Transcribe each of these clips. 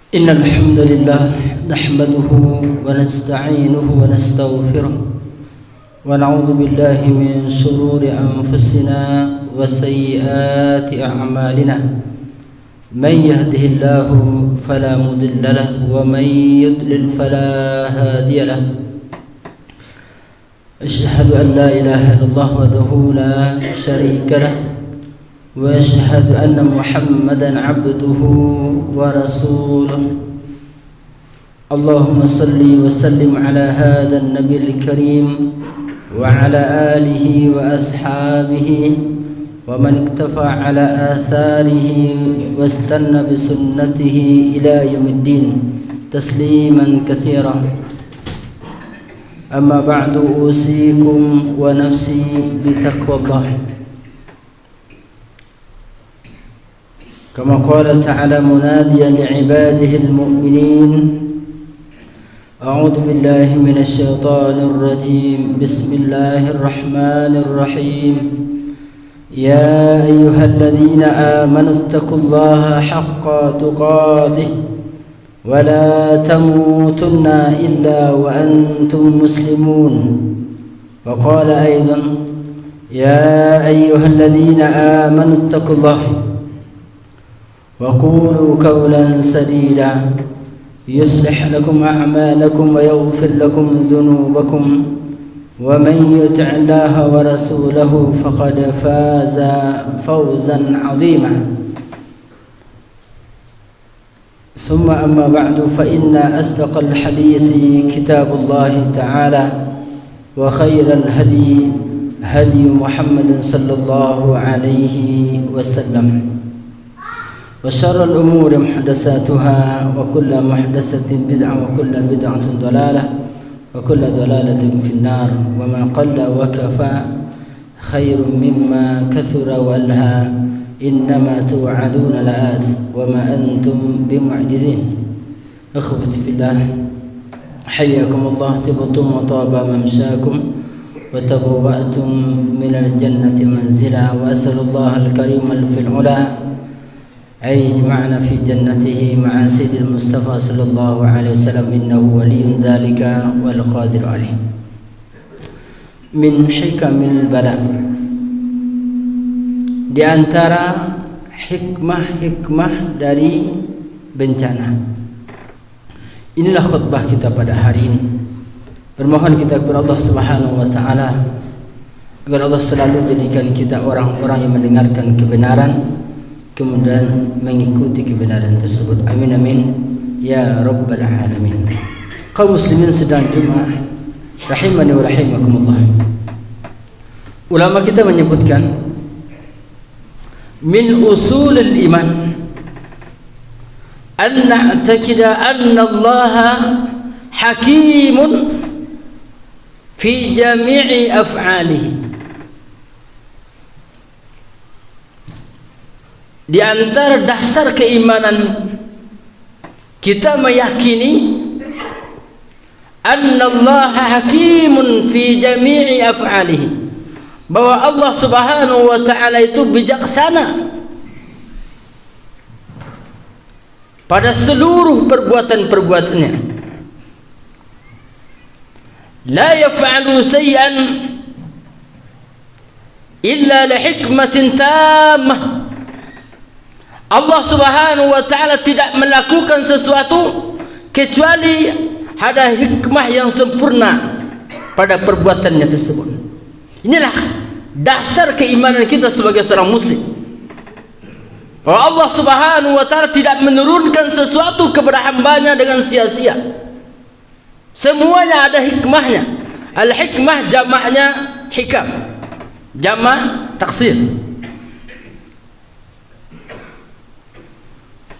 إن الحمد لله نحمده ونستعينه ونستغفره ونعوذ بالله من شرور أنفسنا وسيئات أعمالنا من يهده الله فلا مضل له ومن يضلل فلا هادي له أشهد أن لا إله إلا الله وحده لا شريك له وأشهد أن محمدا عبده ورسوله اللهم صل وسلم على هذا النبي الكريم وعلى آله وأصحابه ومن اكتفى على آثاره واستنى بسنته إلى يوم الدين تسليما كثيرا أما بعد أوصيكم ونفسي بتقوى الله كما قال تعالى مناديا لعباده المؤمنين أعوذ بالله من الشيطان الرجيم بسم الله الرحمن الرحيم يا أيها الذين آمنوا اتقوا الله حق تقاته ولا تموتن إلا وأنتم مسلمون وقال أيضا يا أيها الذين آمنوا اتقوا الله وقولوا قولا سديدا يصلح لكم أعمالكم ويغفر لكم ذنوبكم ومن يطع الله ورسوله فقد فاز فوزا عظيما ثم أما بعد فإن أصدق الحديث كتاب الله تعالى وخير الهدي هدي محمد صلى الله عليه وسلم وشر الأمور محدثاتها وكل محدثة بدعة وكل بدعة ضلالة وكل ضلالة في النار وما قل وكفى خير مما كثر وألهى إنما توعدون لآت وما أنتم بمعجزين أخوتي في الله حياكم الله طبتم وطاب ممشاكم وتبوأتم من الجنة منزلا وأسأل الله الكريم في العلا أن يجمعنا في جنته مع سيد المصطفى صلى الله عليه وسلم إنه ولي ذلك والقادر عليه. Min hikamil bala, di antara hikmah-hikmah dari bencana. Inilah khutbah kita pada hari ini. Bermohon kita kepada Allah Subhanahu wa taala agar Allah selalu jadikan kita orang-orang yang mendengarkan kebenaran kemudian mengikuti kebenaran tersebut. Amin amin ya rabbal alamin. Kaum muslimin sedang Jumat rahimani wa rahimakumullah. Ulama kita menyebutkan min usulil iman an na'taqida anna Allah hakimun fi jami'i af'alihi. Di antara dasar keimanan kita meyakini annallaha hakimun fi jami'i af'alihi, bahwa Allah Subhanahu wa ta'ala itu bijaksana pada seluruh perbuatan-perbuatannya. La yaf'alu shay'an illa li hikmatin tammah. Allah Subhanahu wa ta'ala tidak melakukan sesuatu kecuali ada hikmah yang sempurna pada perbuatannya tersebut. Inilah dasar keimanan kita sebagai seorang muslim, bahwa Allah Subhanahu wa ta'ala tidak menurunkan sesuatu kepada hambanya dengan sia-sia. Semuanya ada hikmahnya. Al-hikmah jamaknya hikam, jamak taksir.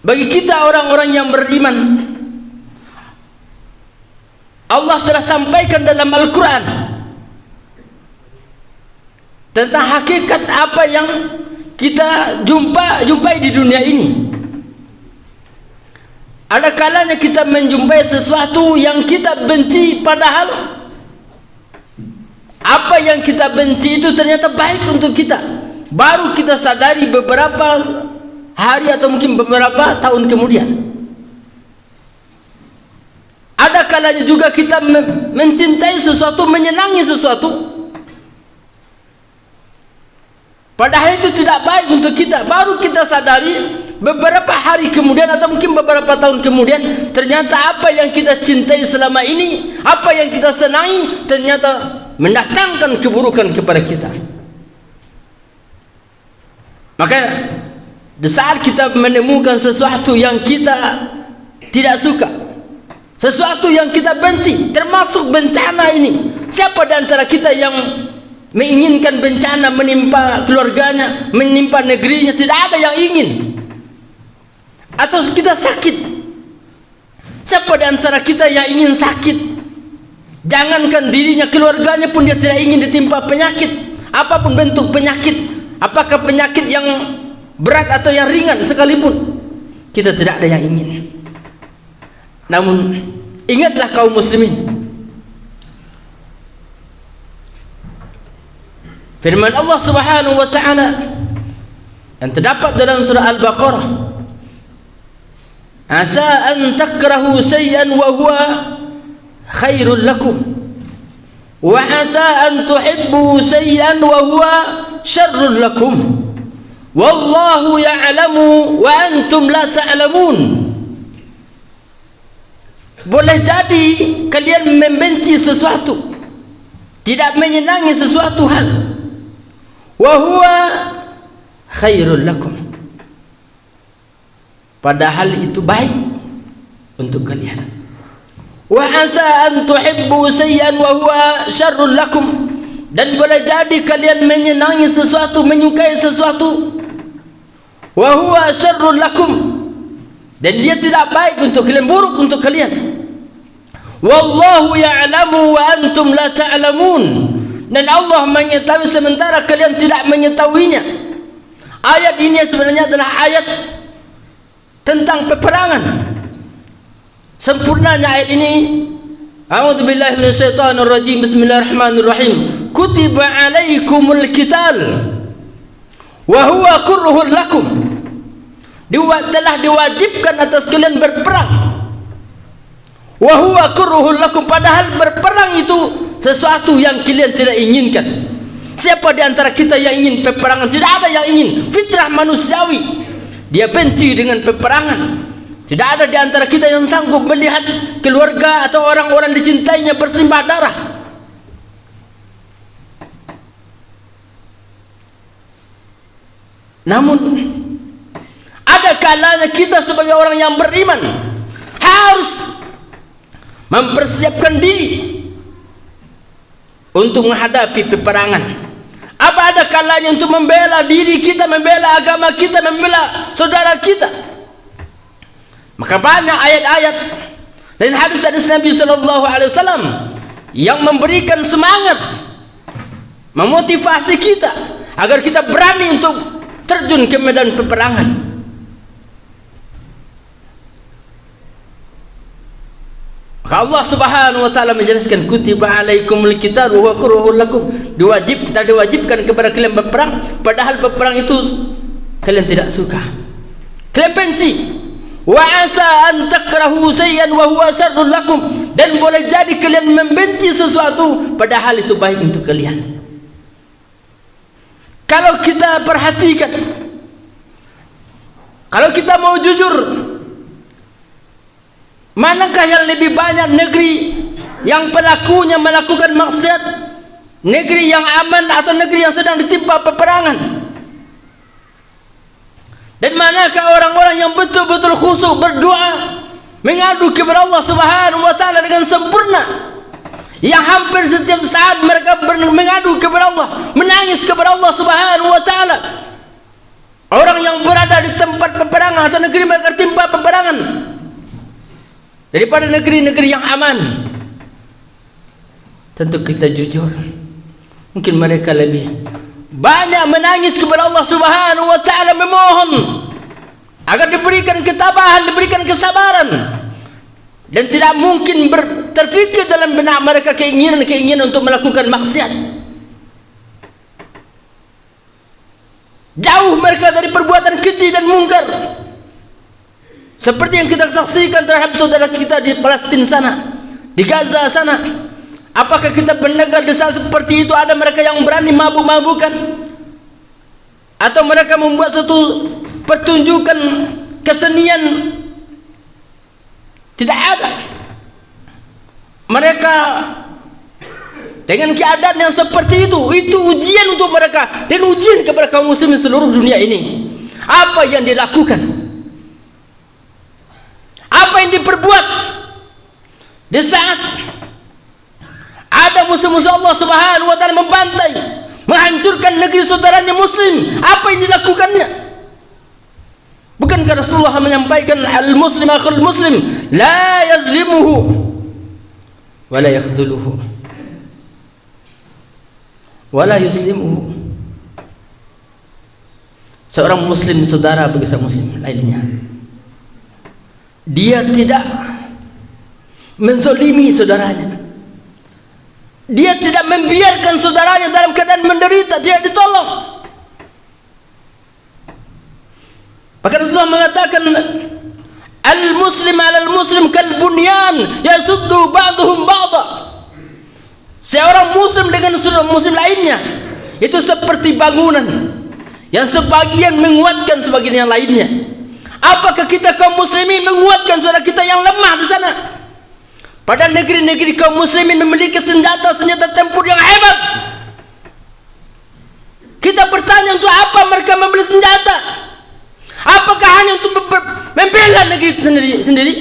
Bagi kita orang-orang yang beriman, Allah telah sampaikan dalam Al-Quran tentang hakikat apa yang kita jumpai di dunia ini. Ada kalanya kita menjumpai sesuatu yang kita benci, padahal apa yang kita benci itu ternyata baik untuk kita. Baru kita sadari beberapa hari atau mungkin beberapa tahun kemudian. Ada kalanya juga kita mencintai sesuatu, menyenangi sesuatu, padahal itu tidak baik untuk kita. Baru kita sadari beberapa hari kemudian atau mungkin beberapa tahun kemudian, ternyata apa yang kita cintai selama ini, apa yang kita senangi, ternyata mendatangkan keburukan kepada kita. Maka di saat kita menemukan sesuatu yang kita tidak suka, sesuatu yang kita benci, termasuk bencana ini, siapa di antara kita yang menginginkan bencana menimpa keluarganya, menimpa negerinya? Tidak ada yang ingin. Atau kita sakit, siapa di antara kita yang ingin sakit? Jangankan dirinya, keluarganya pun dia tidak ingin ditimpa penyakit, apapun bentuk penyakit, apakah penyakit yang berat atau yang ringan sekalipun, kita tidak ada yang ingin. Namun ingatlah kaum muslimin, firman Allah Subhanahu wa taala yang terdapat dalam surah Al-Baqarah, asa an takrahu syai'an wa huwa khairul lakum wa asa an tuhibbu syai'an wa huwa syarrul lakum wallahu ya'lamu wa antum la ta'lamun. Boleh jadi kalian membenci sesuatu, tidak menyenangi sesuatu hal, wa huwa khairul lakum, padahal itu baik untuk kalian. Wa asa an tuhibbu syai'an wa huwa syarrul lakum, dan boleh jadi kalian menyenangi sesuatu, menyukai sesuatu, wa huwa syarrul lakum, dan dia tidak baik untuk kalian, buruk untuk kalian. Wallahu ya'lamu wa antum la ta'lamun, dan Allah mengetahui sementara kalian tidak mengetahuinya. Ayat ini sebenarnya adalah ayat tentang peperangan. Sempurnanya ayat ini, a'udzubillahi minasyaitonir rajim, bismillahirrahmanirrahim, kutiba alaikumul qital wa huwa kurhun lakum, telah diwajibkan atas kalian berperang, wa huwa kurhun lakum, padahal berperang itu sesuatu yang kalian tidak inginkan. Siapa di antara kita yang ingin peperangan? Tidak ada yang ingin. Fitrah manusiawi, dia benci dengan peperangan. Tidak ada di antara kita yang sanggup melihat keluarga atau orang-orang dicintainya bersimbah darah. Namun ada kalanya kita sebagai orang yang beriman harus mempersiapkan diri untuk menghadapi peperangan. Apa ada kalanya untuk membela diri kita, membela agama kita, membela saudara kita. Maka banyak ayat-ayat dan hadis-hadis Nabi sallallahu alaihi wasallam yang memberikan semangat, memotivasi kita agar kita berani untuk terjun ke medan peperangan. Maka Allah Subhanahu wa taala menjelaskan, kutiba alaikumul qital wa huwa kurhun lakum, diwajibkan kepada kalian berperang, padahal berperang itu kalian tidak suka, kalian benci. Wa asa an takrahu syai'an wa huwa syarrun lakum, dan boleh jadi kalian membenci sesuatu padahal itu baik untuk kalian. Kalau kita perhatikan, kalau kita mau jujur, manakah yang lebih banyak negeri yang pelakunya melakukan maksiat, negeri yang aman atau negeri yang sedang ditimpa peperangan? Dan manakah orang-orang yang betul-betul khusyuk berdoa, mengadu kepada Allah Subhanahu wa taala dengan sempurna, yang hampir setiap saat mereka mengadu kepada Allah, menangis kepada Allah Subhanahu wa taala? Orang yang berada di tempat peperangan atau negeri mereka timpa peperangan, daripada negeri-negeri yang aman. Tentu kita jujur, mungkin mereka lebih banyak menangis kepada Allah Subhanahu wa taala, memohon agar diberikan ketabahan, diberikan kesabaran, dan tidak mungkin terfikir dalam benak mereka keinginan untuk melakukan maksiat. Jauh mereka dari perbuatan keji dan mungkar, seperti yang kita saksikan terhadap saudara kita di Palestina sana. di Gaza sana. Apakah kita mendengar desa seperti itu? Ada mereka yang berani mabuk-mabukan, atau mereka membuat suatu pertunjukan kesenian? Tidak ada. Mereka dengan keadaan yang seperti itu ujian untuk mereka dan ujian kepada kaum muslimin seluruh dunia ini. Apa yang dilakukan? Apa yang diperbuat di saat ada musuh-musuh Allah Subhanahu wa taala membantai, menghancurkan negeri saudaranya muslim? Apa yang dilakukannya? Bukankah Rasulullah menyampaikan al-muslim akhul muslim la yazlimuhu wa la yakhdhuluhu wa la yuslimuhu? Seorang muslim saudara bagi seorang muslim lainnya, dia tidak menzalimi saudaranya, dia tidak membiarkan saudaranya dalam keadaan menderita, tidak ditolong. Maka Rasulullah mengatakan al-muslim 'ala al-muslim kal bunyan yasuddu ba'duhum ba'dha. Seorang muslim dengan saudara muslim lainnya itu seperti bangunan yang sebagian menguatkan sebagian yang lainnya. Apakah kita kaum muslimin menguatkan saudara kita yang lemah di sana? Pada negeri-negeri kaum muslimin memiliki senjata-senjata tempur yang hebat. Kita bertanya, untuk apa mereka membeli senjata? Apakah hanya untuk membela negeri sendiri?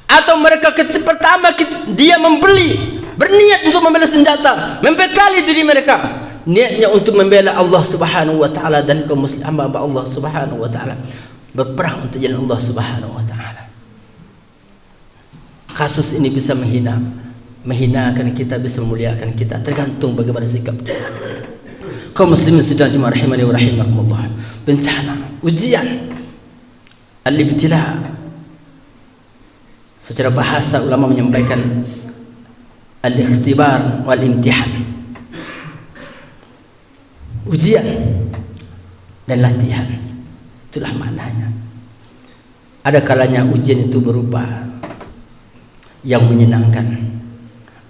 Atau mereka pertama dia membeli, berniat untuk membela senjata, membekali diri mereka, niatnya untuk membela Allah Subhanahu wa taala dan kaum muslim hamba Allah Subhanahu wa taala, berperang untuk jalan Allah Subhanahu wa taala. Kasus ini bisa menghinakan kita, bisa memuliakan kita, tergantung bagaimana sikap kita. Kaum muslimin sedang rahimani wa rahimakumullah, bencana, ujian, al-ibtila. Secara bahasa ulama menyampaikan al-ikhtibar wal imtihan, ujian dan latihan. Itulah maknanya. Ada kalanya ujian itu berupa yang menyenangkan,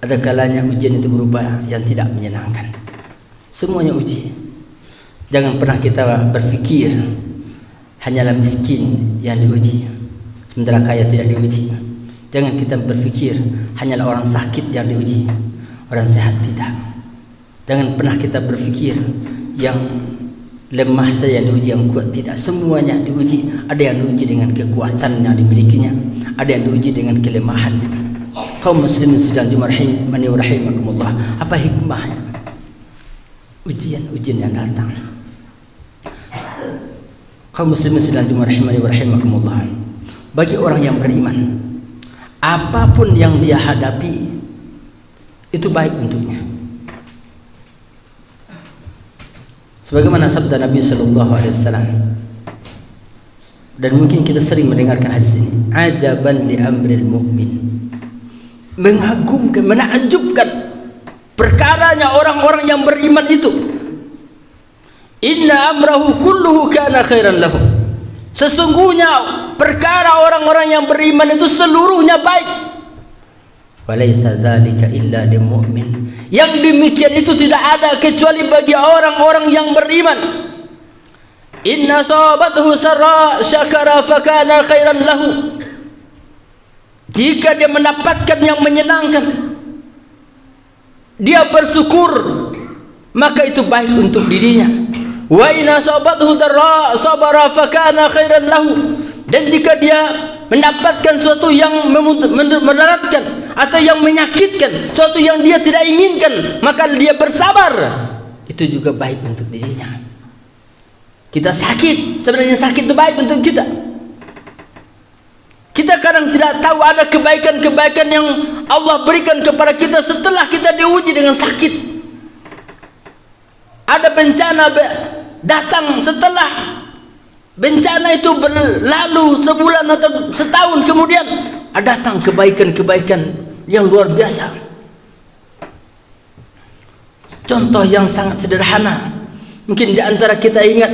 ada kalanya ujian itu berupa yang tidak menyenangkan. Semuanya uji. Jangan pernah kita berpikir hanyalah miskin yang diuji, sementara kaya tidak diuji. Jangan kita berpikir hanyalah orang sakit yang diuji, orang sehat tidak. Jangan pernah kita berpikir yang lemah saja yang diuji, yang kuat tidak. Semuanya diuji. Ada yang diuji dengan kekuatan yang dimilikinya, ada yang diuji dengan kelemahannya. Kaum muslimin sedang rahimani wa rahimakumullah, apa hikmahnya ujian-ujian yang datang? Kaum muslimin sedang rahimani wa rahimakumullah, bagi orang yang beriman, apapun yang dia hadapi itu baik untuknya. Sebagaimana sabda Nabi sallallahu alaihi wasallam, dan mungkin kita sering mendengarkan hadis ini, ajaban li amril mu'min, mengagumkan, menakjubkan perkaranya orang-orang yang beriman itu. Inna amrahu kulluhu kana khairan lahu, sesungguhnya perkara orang-orang yang beriman itu seluruhnya baik. Walaysa dzalika illa lil mu'min, yang demikian itu tidak ada kecuali bagi orang-orang yang beriman. Inna sabathu sarra syakara fakana khairan lahu, jika dia mendapatkan yang menyenangkan, dia bersyukur, maka itu baik untuk dirinya. Wa inna sabathu darra sabara fakana khairan lahu, dan jika dia mendapatkan sesuatu yang mendaratkan atau yang menyakitkan, sesuatu yang dia tidak inginkan, maka dia bersabar, itu juga baik untuk dirinya. Kita sakit, sebenarnya sakit itu baik untuk kita. Kita kadang tidak tahu ada kebaikan-kebaikan yang Allah berikan kepada kita setelah kita diuji dengan sakit. Ada bencana datang, setelah bencana itu berlalu sebulan atau setahun kemudian datang kebaikan-kebaikan yang luar biasa. Contoh yang sangat sederhana, mungkin di antara kita ingat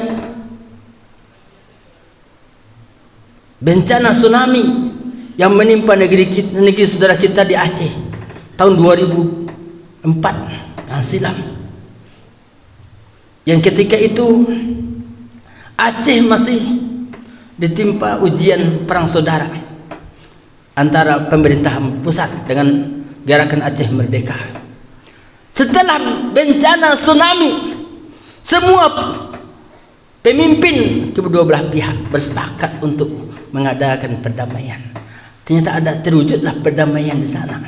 bencana tsunami yang menimpa negeri saudara kita di Aceh tahun 2004 yang silam, yang ketika itu Aceh masih ditimpa ujian perang saudara antara pemerintah pusat dengan gerakan Aceh Merdeka. Setelah bencana tsunami, semua pemimpin kedua belah pihak bersepakat untuk mengadakan perdamaian. Ternyata terwujudlah perdamaian di sana.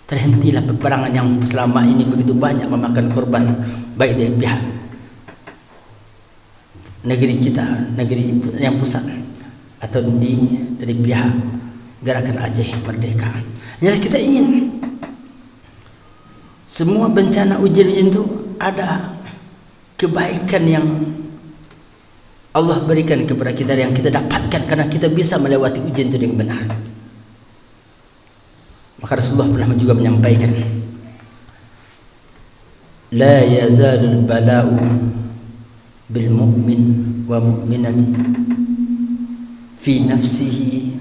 Terhentilah peperangan yang selama ini begitu banyak memakan korban, baik dari pihak negeri kita, negeri yang pusat, atau dari pihak gerakan Aceh Merdeka. Jadi kita ingin semua bencana ujian itu ada kebaikan yang Allah berikan kepada kita, yang kita dapatkan karena kita bisa melewati ujian itu dengan benar. Maka Rasulullah pernah juga menyampaikan, la yazalul bala'u bil mu'min wa mu'minati fi nafsihi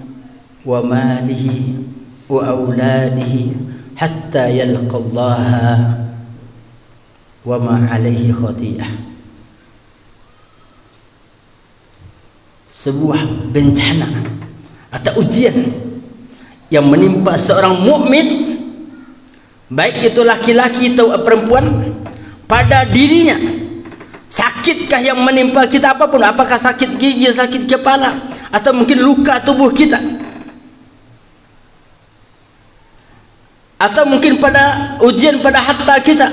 wa malihi wa auladihi hatta yalqa Allah wa ma alaihi khati'ah. Sebuah bencana atau ujian yang menimpa seorang mukmin, baik itu laki-laki atau perempuan, pada dirinya. Sakitkah yang menimpa kita apapun, apakah sakit gigi, sakit kepala, atau mungkin luka tubuh kita, atau mungkin pada ujian pada harta kita,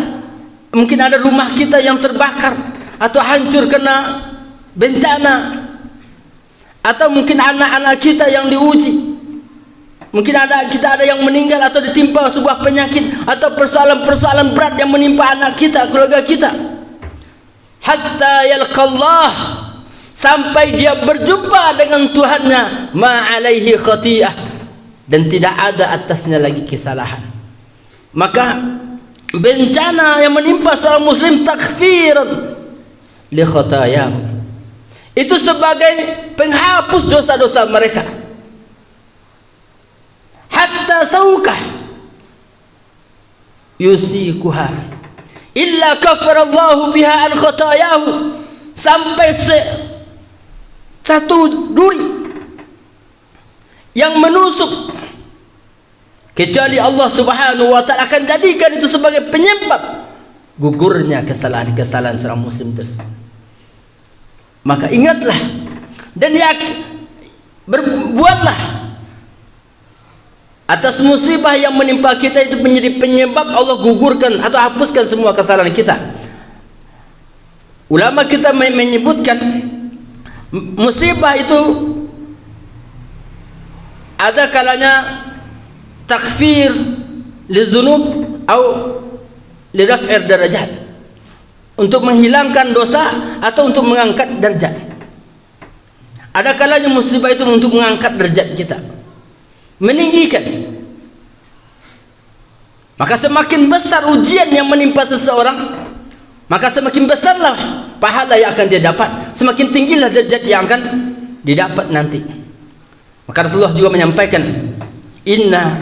mungkin ada rumah kita yang terbakar atau hancur kena bencana, atau mungkin anak-anak kita yang diuji, mungkin kita ada yang meninggal atau ditimpa sebuah penyakit atau persoalan-persoalan berat yang menimpa anak kita, keluarga kita, hatta yalqallah, sampai dia berjumpa dengan Tuhannya, ma alaihi khati'ah, dan tidak ada atasnya lagi kesalahan. Maka bencana yang menimpa seorang muslim takfirun li khatayahu, itu sebagai penghapus dosa-dosa mereka. Hatta saukah yusikuha illa kafarallahu biha an khatayahu, sampai satu duri yang menusuk, kecuali Allah Subhanahu wa ta'ala akan jadikan itu sebagai penyebab gugurnya kesalahan-kesalahan seorang muslim tersebut. Maka ingatlah dan berbuatlah atas musibah yang menimpa kita itu menjadi penyebab Allah gugurkan atau hapuskan semua kesalahan kita. Ulama kita menyebutkan musibah itu ada kalanya takfir li dzunub atau li raf'ir darajat, untuk menghilangkan dosa atau untuk mengangkat derajat. Ada kalanya musibah itu untuk mengangkat derajat kita, meninggikan. Maka semakin besar ujian yang menimpa seseorang, maka semakin besarlah pahala yang akan dia dapat, semakin tinggilah derajat yang akan didapat nanti. Maka Rasulullah juga menyampaikan, inna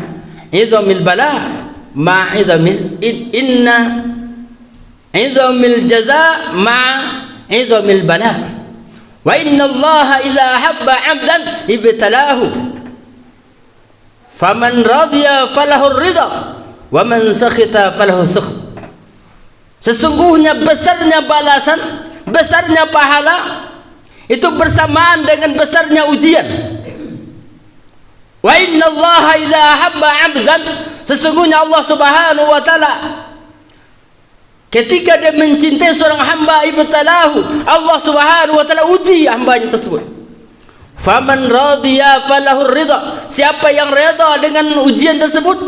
idhamil bala ma inna idhamil jaza ma idhamil bala, wa inna Allah idza habba 'abdan ibtalahu, faman radiya falahu ridha wa man sakhita falahu sukh. Sesungguhnya besarnya balasan, besarnya pahala itu bersamaan dengan besarnya ujian. Wa inna Allah idza habba 'abdan, sesungguhnya Allah Subhanahu wa ta'ala ketika dia mencintai seorang hamba, ibtalahu, Allah Subhanahu wa ta'ala uji hambanya tersebut. Faman radiya falahu ridha, siapa yang redha dengan ujian tersebut,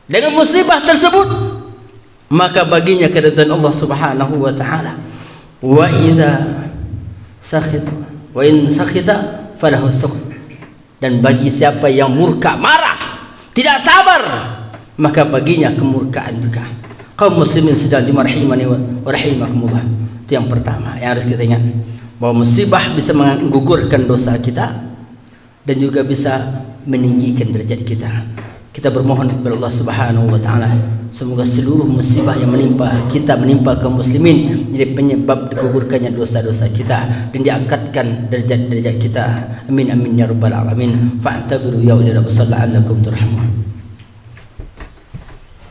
dengan musibah tersebut, maka baginya keridhaan Allah Subhanahu wa ta'ala. Wa idza sakhita wa in sakhita falahu sukh, dan bagi siapa yang murka, marah, tidak sabar, maka baginya kemurkaan juga. Kaum muslimin sedang dimarhimani wa rahimakumullah. Itu yang pertama yang harus kita ingat, bahwa musibah bisa menggugurkan dosa kita, dan juga bisa meninggikan derajat kita. Kita bermohon kepada Allah Subhanahu wa taala, semoga seluruh musibah yang menimpa kita, menimpa kaum muslimin, jadi penyebab digugurkannya dosa-dosa kita dan diangkatkan derajat-derajat kita. Amin amin ya rabbal alamin. Fa'tabiru ya ulil absar la'allakum turhamun.